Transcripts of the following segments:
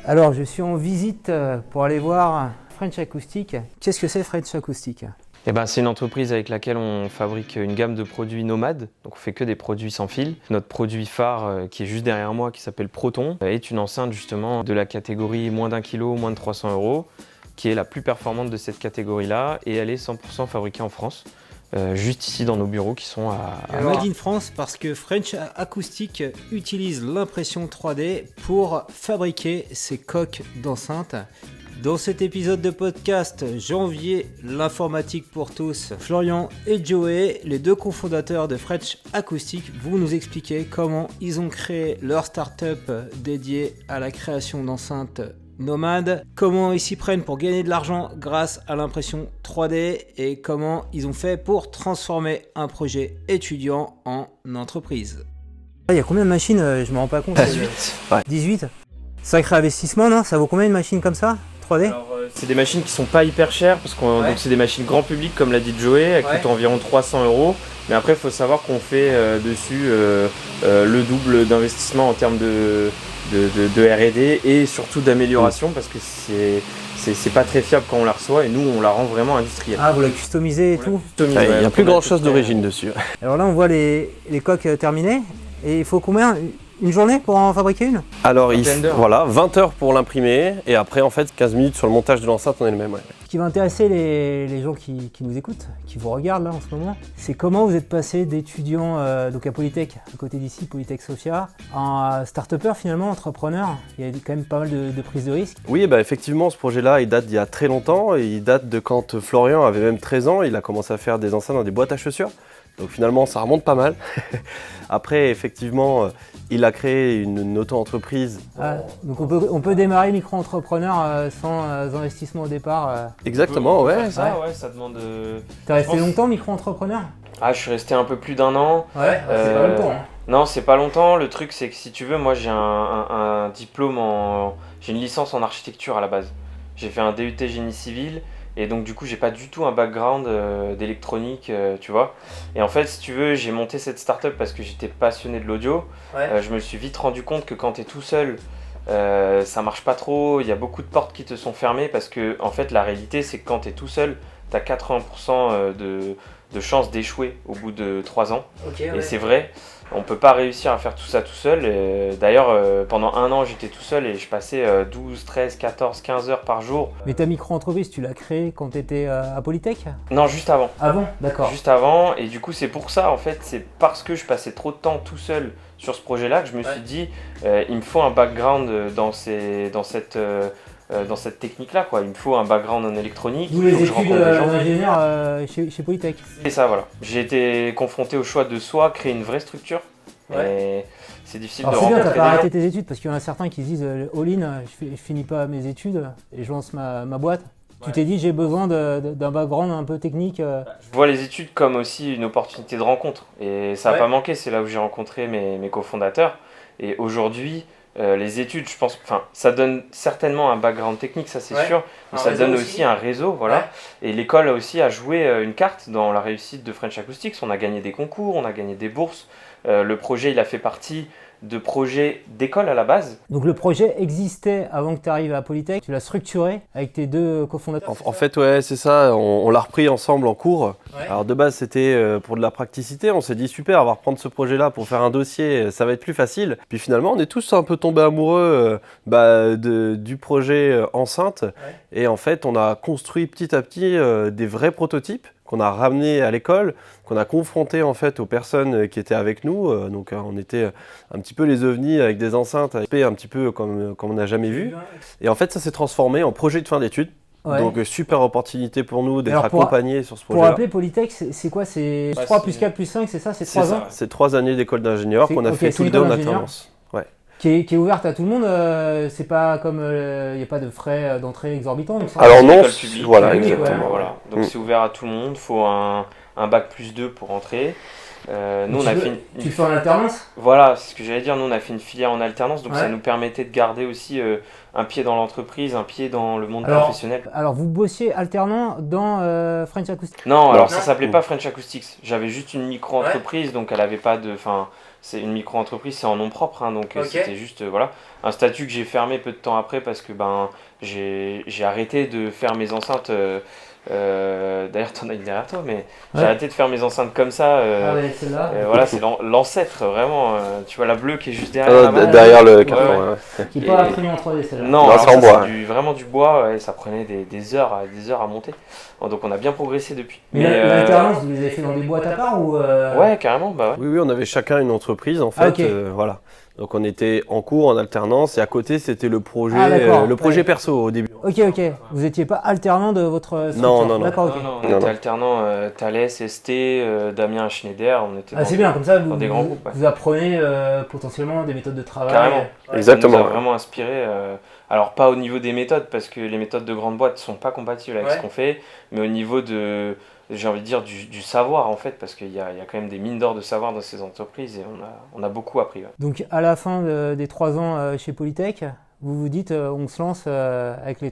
Alors, je suis en visite pour aller voir French Acoustic. Qu'est-ce que c'est French Acoustic ? C'est une entreprise avec laquelle on fabrique une gamme de produits nomades. Donc on fait que des produits sans fil. Notre produit phare qui est juste derrière moi, qui s'appelle Proton, est une enceinte justement de la catégorie moins d'1 kilo, moins de 300 €, qui est la plus performante de cette catégorie-là, et elle est 100% fabriquée en France. Juste ici dans nos bureaux qui sont à Made in France parce que French Acoustic utilise l'impression 3D pour fabriquer ses coques d'enceinte. Dans cet épisode de podcast janvier, l'informatique pour tous, Florian et Joey, les deux cofondateurs de French Acoustic, vont nous expliquer comment ils ont créé leur start-up dédiée à la création d'enceintes nomades, comment ils s'y prennent pour gagner de l'argent grâce à l'impression 3D et comment ils ont fait pour transformer un projet étudiant en entreprise. Il y a combien de machines ? Je ne me rends pas compte. 18. Ouais. 18 ? Sacré investissement, non ? Ça vaut combien une machine comme ça ? 3D ? Alors, c'est des machines qui sont pas hyper chères parce que donc c'est des machines grand public comme l'a dit Joey, elles coûtent environ 300 €. Mais après il faut savoir qu'on fait dessus le double d'investissement en termes de R&D et surtout d'amélioration parce que c'est pas très fiable quand on la reçoit et nous on la rend vraiment industrielle. Ah, vous la customisez et tout ? Il n'y a plus grand chose d'origine dessus. Alors là on voit les coques terminées et il faut combien ? Une journée pour en fabriquer une ? Alors, 20 heures pour l'imprimer et après, en fait, 15 minutes sur le montage de l'enceinte en elle-même. Ouais. Ce qui va intéresser les gens qui nous écoutent, qui vous regardent là en ce moment, c'est comment vous êtes passé d'étudiant donc à Polytech, à côté d'ici, Polytech Sofia, en start-upper finalement, entrepreneur. Il y a quand même pas mal de prises de risques. Oui, effectivement, ce projet-là, il date d'il y a très longtemps. Il date de quand Florian avait même 13 ans. Il a commencé à faire des enceintes dans des boîtes à chaussures. Donc finalement, ça remonte pas mal. Après, effectivement, il a créé une auto-entreprise. Donc on peut démarrer micro-entrepreneur sans investissement au départ. Exactement, ouais. Ça demande... T'es resté longtemps micro-entrepreneur ? Ah, je suis resté un peu plus d'1 an. Ouais, c'est pas longtemps. Non, c'est pas longtemps. Le truc, c'est que si tu veux, moi j'ai un diplôme j'ai une licence en architecture à la base. J'ai fait un DUT génie civil. Et donc du coup j'ai pas du tout un background d'électronique, tu vois. Et en fait si tu veux j'ai monté cette startup parce que j'étais passionné de l'audio. Je me suis vite rendu compte que quand t'es tout seul, ça marche pas trop, il y a beaucoup de portes qui te sont fermées parce que en fait la réalité c'est que quand t'es tout seul, t'as 80% de chances d'échouer au bout de 3 ans. Et c'est vrai, on peut pas réussir à faire tout ça tout seul. D'ailleurs, pendant 1 an, j'étais tout seul et je passais 12, 13, 14, 15 heures par jour. Mais ta micro-entreprise, tu l'as créée quand tu étais à Polytech ? Non, juste avant. Avant, d'accord. Juste avant, et du coup, c'est pour ça, en fait, c'est parce que je passais trop de temps tout seul sur ce projet-là que je me suis dit, il me faut un background dans cette technique-là, quoi. Il me faut un background en électronique. Vous les études d'ingénieur chez Polytech. Et ça, voilà. J'ai été confronté au choix de soit créer une vraie structure, et c'est difficile de rencontrer. C'est bien, t'as pas arrêté tes études parce qu'il y en a certains qui se disent all-in, je finis pas mes études et je lance ma boîte. Tu t'es dit j'ai besoin d'un background un peu technique. Je vois les études comme aussi une opportunité de rencontre et ça n'a pas manqué. C'est là où j'ai rencontré mes cofondateurs et aujourd'hui. Les études, je pense, ça donne certainement un background technique, ça c'est sûr, mais ça donne aussi un réseau, voilà. Ouais. Et l'école a aussi joué une carte dans la réussite de French Acoustics. On a gagné des concours, on a gagné des bourses. Le projet, il a fait partie de projets d'école à la base. Donc le projet existait avant que tu arrives à Polytech, tu l'as structuré avec tes deux cofondateurs. En fait, ouais, c'est ça, on l'a repris ensemble en cours. Ouais. Alors de base, c'était pour de la praticité, on s'est dit super, on va reprendre ce projet-là pour faire un dossier, ça va être plus facile. Puis finalement, on est tous un peu tombés amoureux du projet enceinte. Ouais. Et en fait, on a construit petit à petit des vrais prototypes qu'on a ramenés à l'école, qu'on a confrontés en fait aux personnes qui étaient avec nous. Donc on était un petit peu les ovnis avec des enceintes, un petit peu comme on n'a jamais vu. Et en fait, ça s'est transformé en projet de fin d'études. Ouais. Donc super opportunité pour nous d'être accompagnés sur ce projet-là. Pour rappeler, Polytech, c'est quoi ? C'est 3 plus 4 plus 5, c'est ça ? C'est 3 ans ? C'est 3 années d'école d'ingénieur qu'on a fait tous les deux en alternance. Ouais. Qui est ouverte à tout le monde, c'est pas comme il n'y a pas de frais d'entrée exorbitants. Alors non, voilà, exactement. Voilà. Donc c'est ouvert à tout le monde, il faut un bac plus 2 pour entrer. Nous, on a fait tu fais en alternance ? Voilà, c'est ce que j'allais dire. Nous, on a fait une filière en alternance, donc ça nous permettait de garder aussi un pied dans l'entreprise, un pied dans le monde professionnel. Alors, vous bossiez alternant dans French Acoustics ? Non, alors ça s'appelait pas French Acoustics. J'avais juste une micro-entreprise, donc elle avait pas de... c'est une micro-entreprise, c'est en nom propre, hein, donc c'était juste voilà, un statut que j'ai fermé peu de temps après parce que j'ai arrêté de faire mes enceintes. D'ailleurs, t'en as une derrière toi, mais j'ai arrêté de faire mes enceintes comme ça. Ah ouais, celle-là. Voilà, c'est l'ancêtre, vraiment. Tu vois la bleue qui est juste derrière là-bas. Derrière le carton. Qui n'est pas imprimée en 3D, celle-là. Non, c'est en bois. C'est vraiment du bois, et ça prenait des heures à monter. Donc on a bien progressé depuis. Mais l'alternance, vous les avez fait dans des boîtes à part ou Ouais, carrément, bah ouais. Oui, on avait chacun une entreprise en fait. Ok. Voilà. Donc on était en cours, en alternance, et à côté c'était le projet, perso au début. Ok. Vous n'étiez pas alternant de votre structure? Non. D'accord, ok. Non, on était alternant, Thalès, ST, Damien Schneider, on était C'est bien, comme ça dans des grands groupes. Vous apprenez potentiellement des méthodes de travail. Carrément. Exactement. Ça nous a vraiment inspiré. Alors pas au niveau des méthodes, parce que les méthodes de grandes boîtes sont pas compatibles avec ce qu'on fait, mais au niveau de, j'ai envie de dire, du savoir en fait, parce qu'il y a quand même des mines d'or de savoir dans ces entreprises et on a beaucoup appris. Ouais. Donc à la fin des 3 ans chez Polytech, vous vous dites on se lance avec les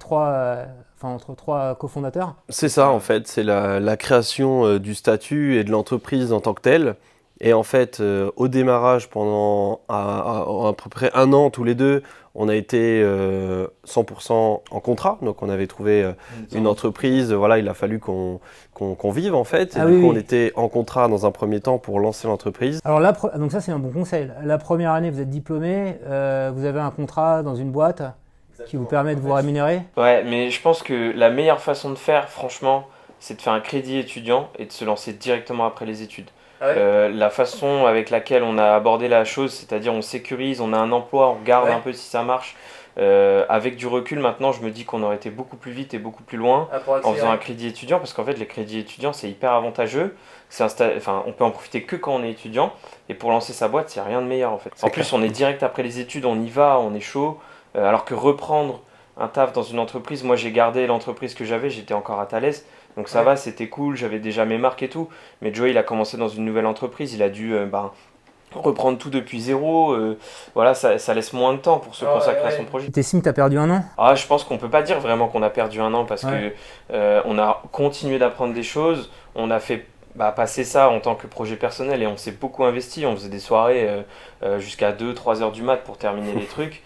entre 3 cofondateurs? C'est ça en fait, c'est la création du statut et de l'entreprise en tant que telle. Et en fait, au démarrage, pendant à peu près 1 an tous les deux, on a été 100% en contrat. Donc on avait trouvé une entreprise, voilà, il a fallu qu'on vive en fait. Et on était en contrat dans un premier temps pour lancer l'entreprise. Alors donc ça c'est un bon conseil. La première année, vous êtes diplômé, vous avez un contrat dans une boîte qui vous permet de vous rémunérer? Ouais, mais je pense que la meilleure façon de faire, franchement, c'est de faire un crédit étudiant et de se lancer directement après les études. La façon avec laquelle on a abordé la chose, c'est-à-dire on sécurise, on a un emploi, on regarde un peu si ça marche. Avec du recul, maintenant, je me dis qu'on aurait été beaucoup plus vite et beaucoup plus loin en faisant un crédit étudiant, parce qu'en fait, les crédits étudiants, c'est hyper avantageux. On peut en profiter que quand on est étudiant, et pour lancer sa boîte, il n'y a rien de meilleur en fait. En plus, on est direct après les études, on y va, on est chaud, alors que reprendre un taf dans une entreprise, moi j'ai gardé l'entreprise que j'avais, j'étais encore à Thalès. Donc ça va, c'était cool, j'avais déjà mes marques et tout. Mais Joey, il a commencé dans une nouvelle entreprise, il a dû reprendre tout depuis zéro. Voilà, ça laisse moins de temps pour se consacrer à son projet. T'estimes que t'as perdu 1 an? Je pense qu'on peut pas dire vraiment qu'on a perdu 1 an parce que on a continué d'apprendre des choses. On a fait passer ça en tant que projet personnel et on s'est beaucoup investi. On faisait des soirées jusqu'à 2-3 heures du mat pour terminer les trucs.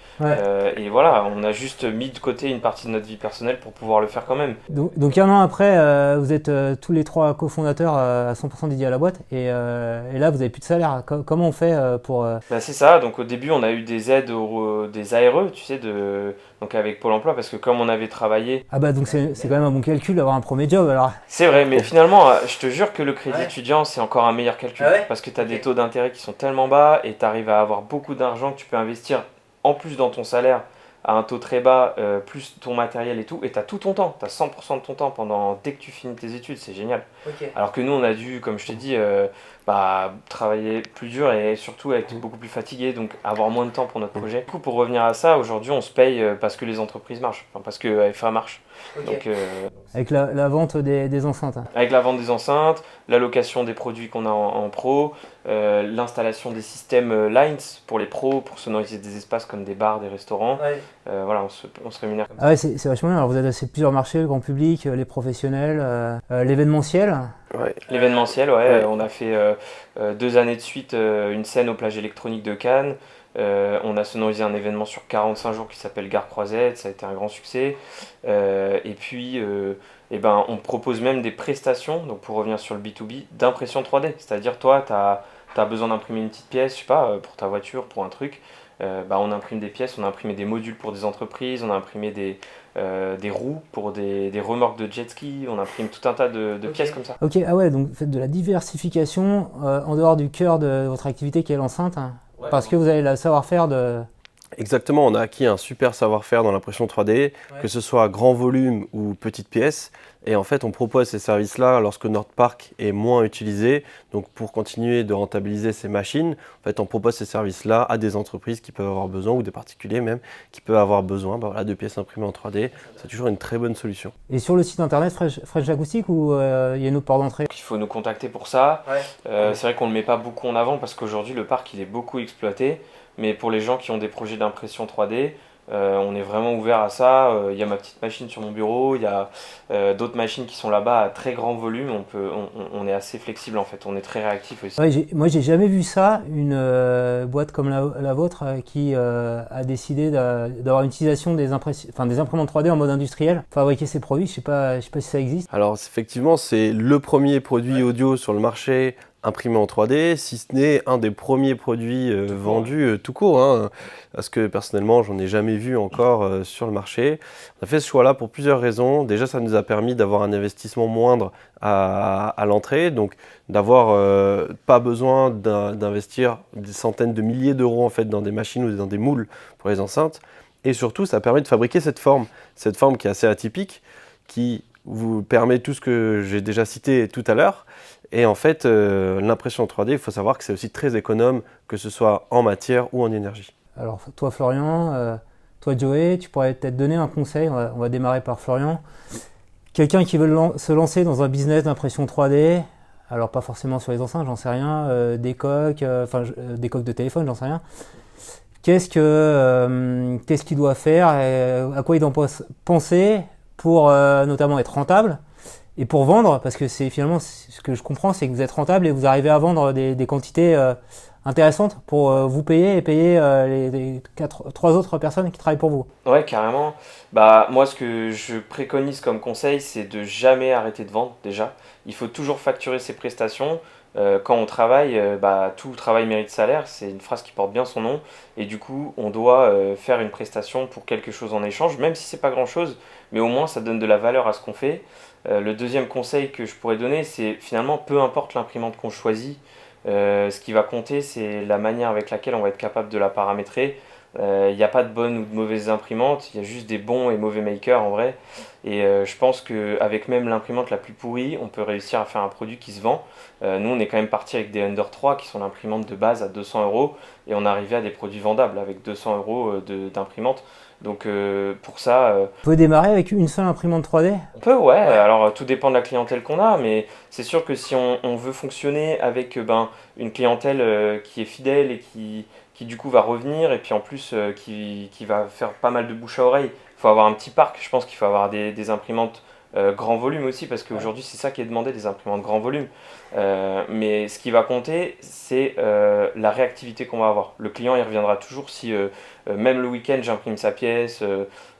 Et voilà, on a juste mis de côté une partie de notre vie personnelle pour pouvoir le faire quand même. Donc 1 an après, vous êtes tous les 3 cofondateurs à 100% dédiés à la boîte et là vous n'avez plus de salaire. Comment on fait pour... C'est ça, donc au début on a eu des aides, des ARE, tu sais, donc avec Pôle emploi, parce que comme on avait travaillé... donc c'est quand même un bon calcul d'avoir un premier job alors. C'est vrai, mais finalement je te jure que le crédit étudiant c'est encore un meilleur calcul, parce que tu as des taux d'intérêt qui sont tellement bas et tu arrives à avoir beaucoup d'argent que tu peux investir en plus dans ton salaire à un taux très bas, plus ton matériel et tout, et tu as tout ton temps, tu as 100% de ton temps dès que tu finis tes études, c'est génial. Alors que nous on a dû, comme je t'ai dit, travailler plus dur et surtout être beaucoup plus fatigué, donc avoir moins de temps pour notre projet. Du coup, pour revenir à ça, aujourd'hui on se paye parce que les entreprises marchent, parce que FA marche. Donc, avec la vente des enceintes. Avec la vente des enceintes, la location des produits qu'on a en pro, l'installation des systèmes Lines pour les pros, pour sonoriser des espaces comme des bars, des restaurants. Voilà, on se rémunère comme ça. C'est vachement bien. Alors vous adressez plusieurs marchés, le grand public, les professionnels, l'événementiel. L'événementiel, on a fait 2 années de suite une scène au plage électronique de Cannes. On a sonorisé un événement sur 45 jours qui s'appelle Gare Croisette, ça a été un grand succès. Et puis, on propose même des prestations, donc pour revenir sur le B2B, d'impression 3D. C'est-à-dire, toi, tu as besoin d'imprimer une petite pièce, je sais pas, pour ta voiture, pour un truc. On imprime des pièces, on a imprimé des modules pour des entreprises, on a imprimé des roues pour des remorques de jet ski, on imprime tout un tas de pièces comme ça. Ok, donc vous faites de la diversification en dehors du cœur de votre activité qui est l'enceinte, parce que vous avez le savoir-faire de... Exactement, on a acquis un super savoir-faire dans l'impression 3D, que ce soit grand volume ou petite pièce. Et en fait, on propose ces services-là lorsque notre parc est moins utilisé. Donc, pour continuer de rentabiliser ces machines, en fait, on propose ces services-là à des entreprises qui peuvent avoir besoin, ou des particuliers même, qui peuvent avoir besoin de pièces imprimées en 3D. C'est toujours une très bonne solution. Et sur le site internet French Acoustic, ou il y a une autre porte d'entrée? Il faut nous contacter pour ça. C'est vrai qu'on ne le met pas beaucoup en avant parce qu'aujourd'hui, le parc il est beaucoup exploité. Mais pour les gens qui ont des projets d'impression 3D, On est vraiment ouvert à ça. Il y a ma petite machine sur mon bureau, il y a d'autres machines qui sont là-bas à très grand volume. On est assez flexible en fait, on est très réactif aussi. Ouais, moi, j'ai jamais vu ça, une boîte comme la vôtre qui a décidé d'avoir une utilisation des imprimantes 3D en mode industriel pour fabriquer ses produits. Je sais pas si ça existe. Alors effectivement, c'est le premier produit audio sur le marché imprimé en 3D, si ce n'est un des premiers produits vendus tout court, hein, parce que personnellement, j'en ai jamais vu encore sur le marché. On a fait ce choix-là pour plusieurs raisons. Déjà, ça nous a permis d'avoir un investissement moindre à l'entrée, donc d'avoir pas besoin d'investir des centaines de milliers d'euros en fait dans des machines ou dans des moules pour les enceintes. Et surtout, ça permet de fabriquer cette forme qui est assez atypique, qui vous permet tout ce que j'ai déjà cité tout à l'heure. Et en fait, l'impression 3D, il faut savoir que c'est aussi très économe, que ce soit en matière ou en énergie. Alors toi Florian, toi Joey, tu pourrais peut-être donner un conseil, on va démarrer par Florian. Quelqu'un qui veut se lancer dans un business d'impression 3D, alors pas forcément sur les enceintes, j'en sais rien, des coques de téléphone, j'en sais rien. Qu'est-ce qu'il doit faire, à quoi il doit penser pour notamment être rentable et pour vendre, parce que c'est finalement ce que je comprends, c'est que vous êtes rentable et vous arrivez à vendre des quantités intéressantes pour vous payer et payer les 3 autres personnes qui travaillent pour vous. Ouais, carrément. Bah, moi, ce que je préconise comme conseil, c'est de jamais arrêter de vendre déjà. Il faut toujours facturer ses prestations. Quand on travaille, tout travail mérite salaire, c'est une phrase qui porte bien son nom, et du coup on doit faire une prestation pour quelque chose en échange, même si c'est pas grand chose, mais au moins ça donne de la valeur à ce qu'on fait. Le deuxième conseil que je pourrais donner, c'est finalement peu importe l'imprimante qu'on choisit, ce qui va compter c'est la manière avec laquelle on va être capable de la paramétrer. Il n'y a pas de bonnes ou de mauvaises imprimantes, il y a juste des bons et mauvais makers en vrai. Et je pense qu'avec même l'imprimante la plus pourrie, on peut réussir à faire un produit qui se vend. Nous, on est quand même parti avec des Ender 3 qui sont l'imprimante de base à 200 euros et on est arrivé à des produits vendables avec 200 euros d'imprimante. Donc pour ça. On peut démarrer avec une seule imprimante 3D ? On peut, ouais. Alors tout dépend de la clientèle qu'on a, mais c'est sûr que si on veut fonctionner avec une clientèle qui est fidèle et qui du coup va revenir et puis en plus qui va faire pas mal de bouche à oreille. Il faut avoir un petit parc, je pense qu'il faut avoir des imprimantes grand volume aussi parce qu'aujourd'hui c'est ça qui est demandé, des imprimantes grand volume. Mais ce qui va compter c'est la réactivité qu'on va avoir. Le client il reviendra toujours si même le week-end j'imprime sa pièce,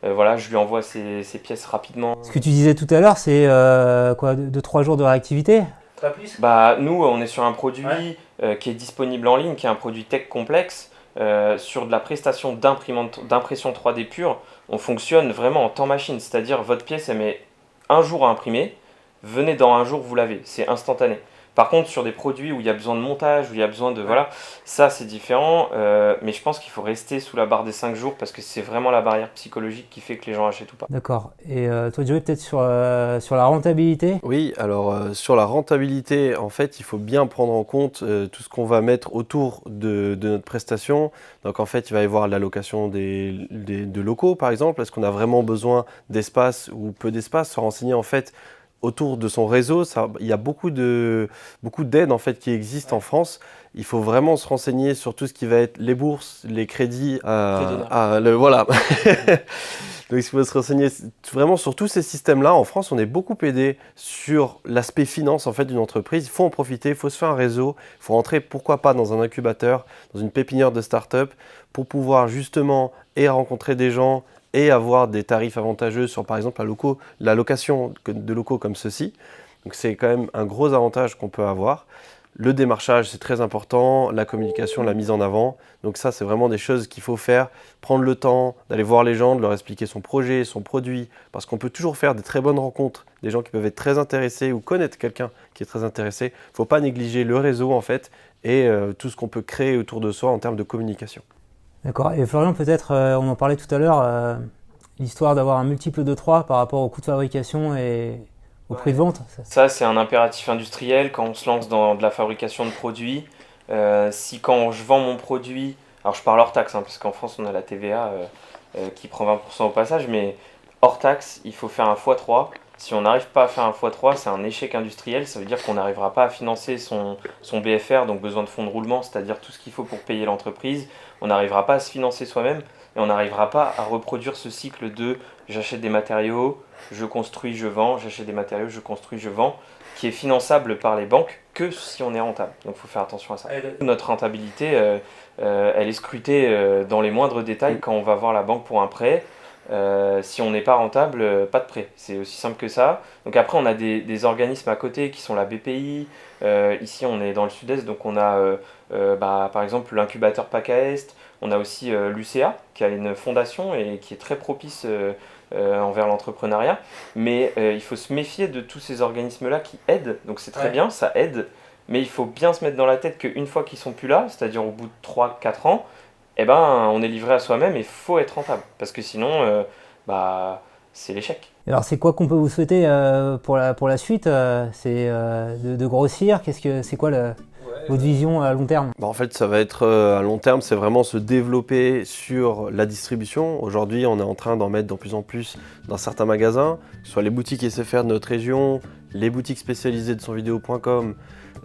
voilà, je lui envoie ses pièces rapidement. Ce que tu disais tout à l'heure c'est 2-3 jours de réactivité ? Pas plus. Bah, nous on est sur un produit qui est disponible en ligne, qui est un produit tech complexe. Sur de la prestation d'impression 3D pure, on fonctionne vraiment en temps machine, c'est-à-dire votre pièce elle met un jour à imprimer, venez dans un jour vous l'avez, c'est instantané. Par contre sur des produits où il y a besoin de montage, où il y a besoin de voilà, ça c'est différent, mais je pense qu'il faut rester sous la barre des 5 jours parce que c'est vraiment la barrière psychologique qui fait que les gens achètent ou pas. D'accord, et toi Joey peut-être sur la rentabilité ? Oui, alors sur la rentabilité, en fait, il faut bien prendre en compte tout ce qu'on va mettre autour de notre prestation. Donc en fait, il va y avoir l'allocation de locaux, par exemple. Est-ce qu'on a vraiment besoin d'espace ou peu d'espace? Se renseigner en fait autour de son réseau. Il y a beaucoup d'aides en fait qui existent en France. Il faut vraiment se renseigner sur tout ce qui va être les bourses, les crédits, voilà. Donc il faut se renseigner vraiment sur tous ces systèmes-là. En France, on est beaucoup aidé sur l'aspect finance en fait d'une entreprise. Il faut en profiter, il faut se faire un réseau, il faut rentrer pourquoi pas dans un incubateur, dans une pépinière de start-up pour pouvoir justement et rencontrer des gens et avoir des tarifs avantageux sur par exemple la location de locaux comme ceci. Donc c'est quand même un gros avantage qu'on peut avoir. Le démarchage, c'est très important, la communication, la mise en avant. Donc ça, c'est vraiment des choses qu'il faut faire. Prendre le temps d'aller voir les gens, de leur expliquer son projet, son produit. Parce qu'on peut toujours faire des très bonnes rencontres, des gens qui peuvent être très intéressés ou connaître quelqu'un qui est très intéressé. Il ne faut pas négliger le réseau en fait et tout ce qu'on peut créer autour de soi en termes de communication. D'accord, et Florian, peut-être, on en parlait tout à l'heure, l'histoire d'avoir un multiple de 3 par rapport au coût de fabrication et au prix de vente. Ça, c'est un impératif industriel quand on se lance dans de la fabrication de produits. Si quand je vends mon produit, alors je parle hors taxe, parce qu'en France on a la TVA qui prend 20% au passage, mais hors taxe, il faut faire un x3. Si on n'arrive pas à faire un x3, c'est un échec industriel, ça veut dire qu'on n'arrivera pas à financer son BFR, donc besoin de fonds de roulement, c'est-à-dire tout ce qu'il faut pour payer l'entreprise. On n'arrivera pas à se financer soi-même. et on n'arrivera pas à reproduire ce cycle de j'achète des matériaux, je construis, je vends, j'achète des matériaux, je construis, je vends, qui est finançable par les banques que si on est rentable. Donc il faut faire attention à ça. Notre rentabilité, elle est scrutée dans les moindres détails quand on va voir la banque pour un prêt. Si on n'est pas rentable, pas de prêt. C'est aussi simple que ça. Donc après, on a des organismes à côté qui sont la BPI. Ici, on est dans le sud-est, donc on a par exemple l'incubateur PACA Est. On a aussi l'UCA qui a une fondation et qui est très propice envers l'entrepreneuriat. Mais il faut se méfier de tous ces organismes-là qui aident. Donc c'est très bien, ça aide. Mais il faut bien se mettre dans la tête qu'une fois qu'ils sont plus là, c'est-à-dire au bout de 3-4 ans, eh ben, on est livré à soi-même et il faut être rentable. Parce que sinon, c'est l'échec. Alors c'est quoi qu'on peut vous souhaiter pour la suite c'est de grossir. C'est quoi votre vision à long terme? En fait, ça va être à long terme, c'est vraiment se développer sur la distribution. Aujourd'hui, on est en train d'en mettre de plus en plus dans certains magasins, que ce soit les boutiques SFR de notre région, les boutiques spécialisées de sonvideo.com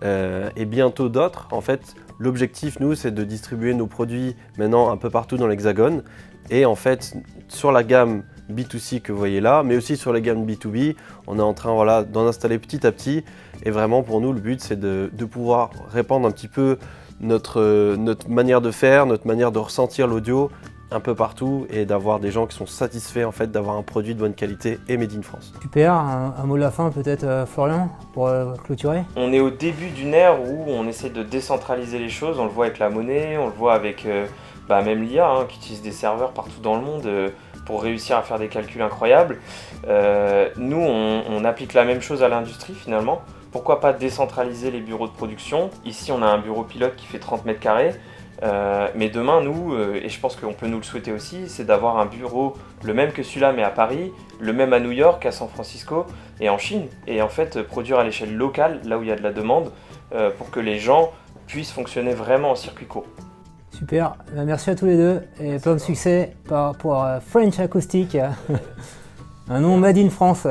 et bientôt d'autres. En fait, l'objectif, nous, c'est de distribuer nos produits maintenant un peu partout dans l'Hexagone. Et en fait, sur la gamme B2C que vous voyez là, mais aussi sur la gamme B2B, on est en train d'en installer petit à petit. Et vraiment, pour nous, le but, c'est de pouvoir répandre un petit peu notre manière de faire, notre manière de ressentir l'audio un peu partout et d'avoir des gens qui sont satisfaits en fait, d'avoir un produit de bonne qualité et made in France. Super, un mot de la fin peut-être Florian, pour clôturer? On est au début d'une ère où on essaie de décentraliser les choses, on le voit avec la monnaie, on le voit avec même l'IA qui utilise des serveurs partout dans le monde pour réussir à faire des calculs incroyables. Nous, on applique la même chose à l'industrie finalement. Pourquoi pas décentraliser les bureaux de production? Ici, on a un bureau pilote qui fait 30 mètres carrés. Mais demain, nous, et je pense qu'on peut nous le souhaiter aussi, c'est d'avoir un bureau le même que celui-là, mais à Paris, le même à New York, à San Francisco et en Chine. Et en fait, produire à l'échelle locale, là où il y a de la demande, pour que les gens puissent fonctionner vraiment en circuit court. Super, merci à tous les deux et plein de succès pour French Acoustic, un nom made in France.